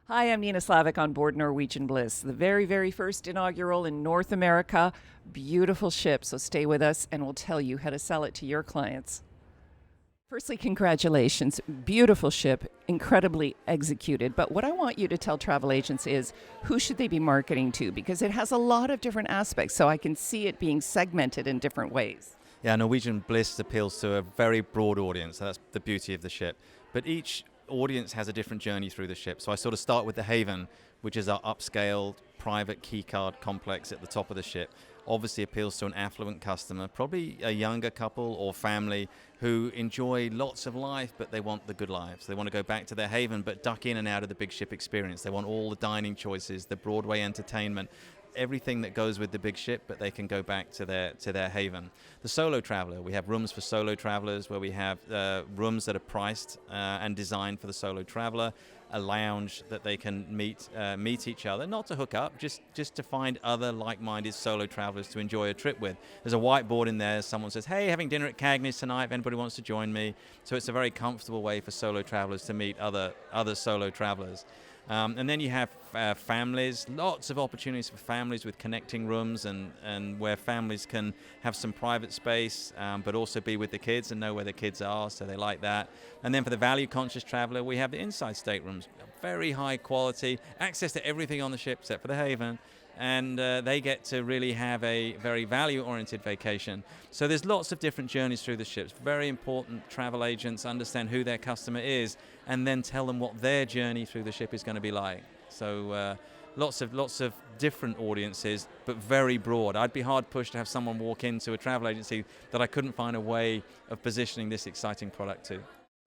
Hi, I'm Nina Slavik on board Norwegian Bliss, the very, very first inaugural in North America. Beautiful ship, so stay with us and we'll tell you how to sell it to your clients. Firstly, congratulations. Beautiful ship, incredibly executed. But what I want you to tell travel agents is who should they be marketing to? Because it has a lot of different aspects, so I can see it being segmented in different ways. Yeah, Norwegian Bliss appeals to a very broad audience. That's the beauty of the ship. But each audience has a different journey through the ship. So I sort of start with the Haven, which is our upscale private keycard complex at the top of the ship. Obviously appeals to an affluent customer, probably a younger couple or family who enjoy lots of life, but they want the good lives. They want to go back to their Haven, but duck in and out of the big ship experience. They want all the dining choices, the Broadway entertainment, everything that goes with the big ship, but they can go back to their Haven. The solo traveler, we have rooms for solo travelers where we have rooms that are priced and designed for the solo traveler, a lounge that they can meet each other, not to hook up, just to find other like-minded solo travelers to enjoy a trip with. There's a whiteboard in there. Someone says, hey, having dinner at Cagney's tonight if anybody wants to join me. So it's a very comfortable way for solo travelers to meet other solo travelers. And then you have families, lots of opportunities for families with connecting rooms and where families can have some private space, but also be with the kids and know where the kids are, so they like that. And then for the value-conscious traveler, we have the inside staterooms, very high quality, access to everything on the ship except for the Haven, and they get to really have a very value-oriented vacation. So there's lots of different journeys through the ships. Very important travel agents understand who their customer is and then tell them what their journey through the ship is going to be like. So lots of different audiences, but very broad. I'd be hard-pushed to have someone walk into a travel agency that I couldn't find a way of positioning this exciting product to.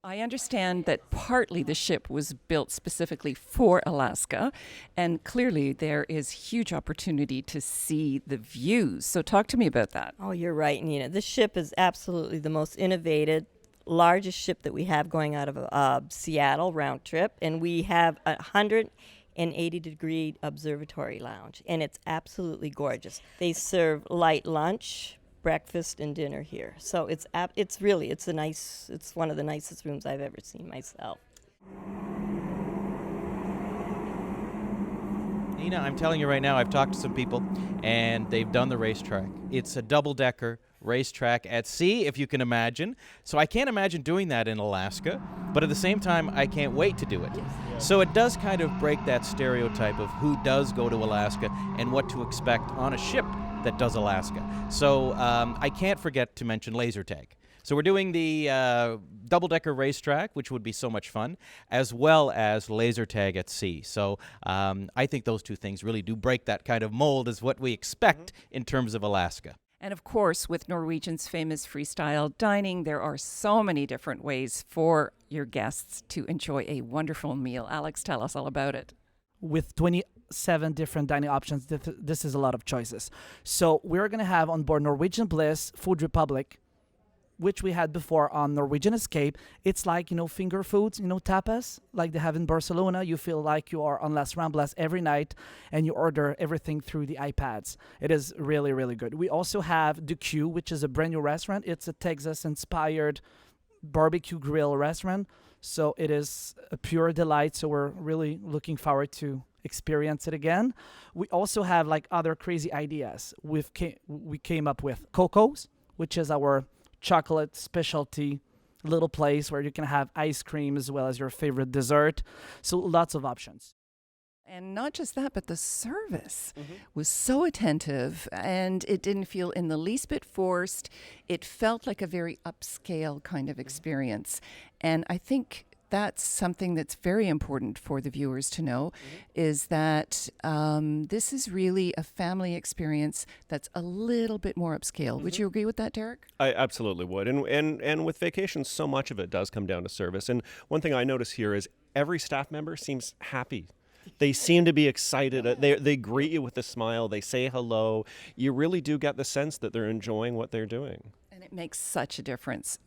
I understand that partly the ship was built specifically for Alaska, and clearly there is huge opportunity to see the views. So talk to me about that. Oh, you're right, Nina. This ship is absolutely the most innovative, largest ship that we have going out of Seattle round trip, and we have a 180-degree observatory lounge, and it's absolutely gorgeous. They serve light lunch, breakfast and dinner here. So it's one of the nicest rooms I've ever seen myself. Nina, I'm telling you right now, I've talked to some people and they've done the racetrack. It's a double-decker racetrack at sea, if you can imagine. So I can't imagine doing that in Alaska, but at the same time, I can't wait to do it. Yes. So it does kind of break that stereotype of who does go to Alaska and what to expect on a ship that does Alaska. So I can't forget to mention laser tag. So we're doing the double-decker racetrack, which would be so much fun, as well as laser tag at sea. So I think those two things really do break that kind of mold as what we expect in terms of Alaska. And of course, with Norwegian's famous freestyle dining, there are so many different ways for your guests to enjoy a wonderful meal. Alex, tell us all about it. With 27 different dining options, this is a lot of choices. So we're going to have on board Norwegian Bliss, Food Republic, which we had before on Norwegian Escape. It's like, finger foods, tapas, like they have in Barcelona. You feel like you are on Las Ramblas every night, and you order everything through the iPads. It is really, really good. We also have The Q, which is a brand new restaurant. It's a Texas-inspired barbecue grill restaurant. So it is a pure delight. So we're really looking forward to experience it again. We also have like other crazy ideas. We came up with Coco's, which is our chocolate specialty little place where you can have ice cream as well as your favorite dessert. So lots of options. And not just that, but the service was so attentive, and it didn't feel in the least bit forced. It felt like a very upscale kind of experience. And I think that's something that's very important for the viewers to know, is that this is really a family experience that's a little bit more upscale. Would you agree with that, Derek? I absolutely would. And with vacations, so much of it does come down to service. And one thing I notice here is every staff member seems happy. They seem to be excited. They greet you with a smile. They say hello. You really do get the sense that they're enjoying what they're doing. And it makes such a difference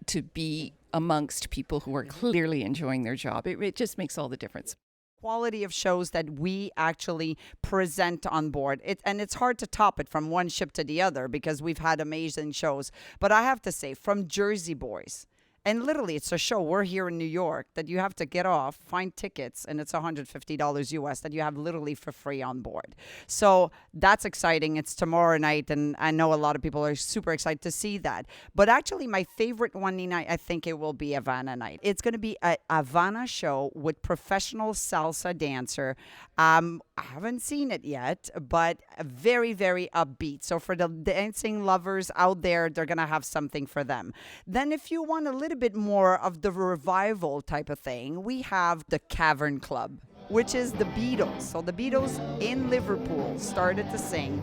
to be amongst people who are clearly enjoying their job. It just makes all the difference. Quality of shows that we actually present on board. And it's hard to top it from one ship to the other because we've had amazing shows. But I have to say, from Jersey Boys, And literally, it's a show. We're here in New York that you have to get off, find tickets, and it's $150 US that you have literally for free on board. So that's exciting. It's tomorrow night, and I know a lot of people are super excited to see that. But actually, my favorite one night, I think it will be Havana night. It's going to be a Havana show with professional salsa dancer. I haven't seen it yet, but very, very upbeat. So for the dancing lovers out there, they're going to have something for them. Then if you want a little bit more of the revival type of thing, we have the Cavern Club, which is the Beatles. So the Beatles in Liverpool started to sing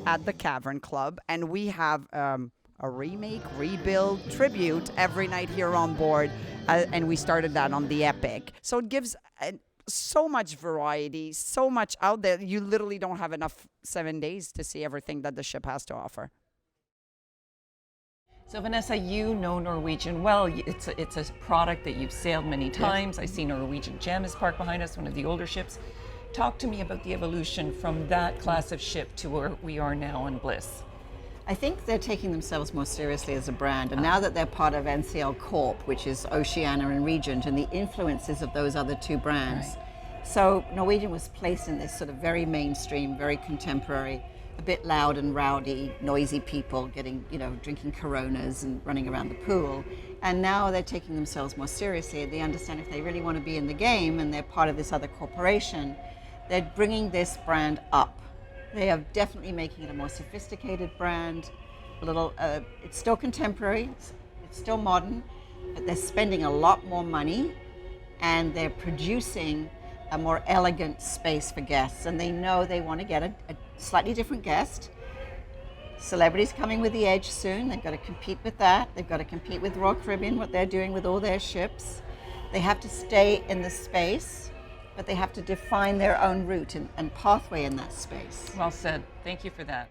at the Cavern Club, and we have a remake, rebuild, tribute every night here on board, and we started that on the Epic. So it gives so much variety, so much out there. You literally don't have enough 7 days to see everything that the ship has to offer. So Vanessa, you know Norwegian well. It's a product that you've sailed many times. I see Norwegian Gem is parked behind us, one of the older ships. Talk to me about the evolution from that class of ship to where we are now on Bliss. I think they're taking themselves more seriously as a brand, and now that they're part of NCL Corp, which is Oceania and Regent, and the influences of those other two brands. Right. So Norwegian was placed in this sort of very mainstream, very contemporary, a bit loud and rowdy, noisy people getting, drinking Coronas and running around the pool. And now they're taking themselves more seriously. They understand if they really want to be in the game and they're part of this other corporation, they're bringing this brand up. They are definitely making it a more sophisticated brand. It's still contemporary, it's still modern, but they're spending a lot more money and they're producing a more elegant space for guests. And they know they want to get a slightly different guest. Celebrities coming with the Edge soon. They've got to compete with that. They've got to compete with Royal Caribbean, what they're doing with all their ships. They have to stay in the space, but they have to define their own route and pathway in that space. Well said. Thank you for that.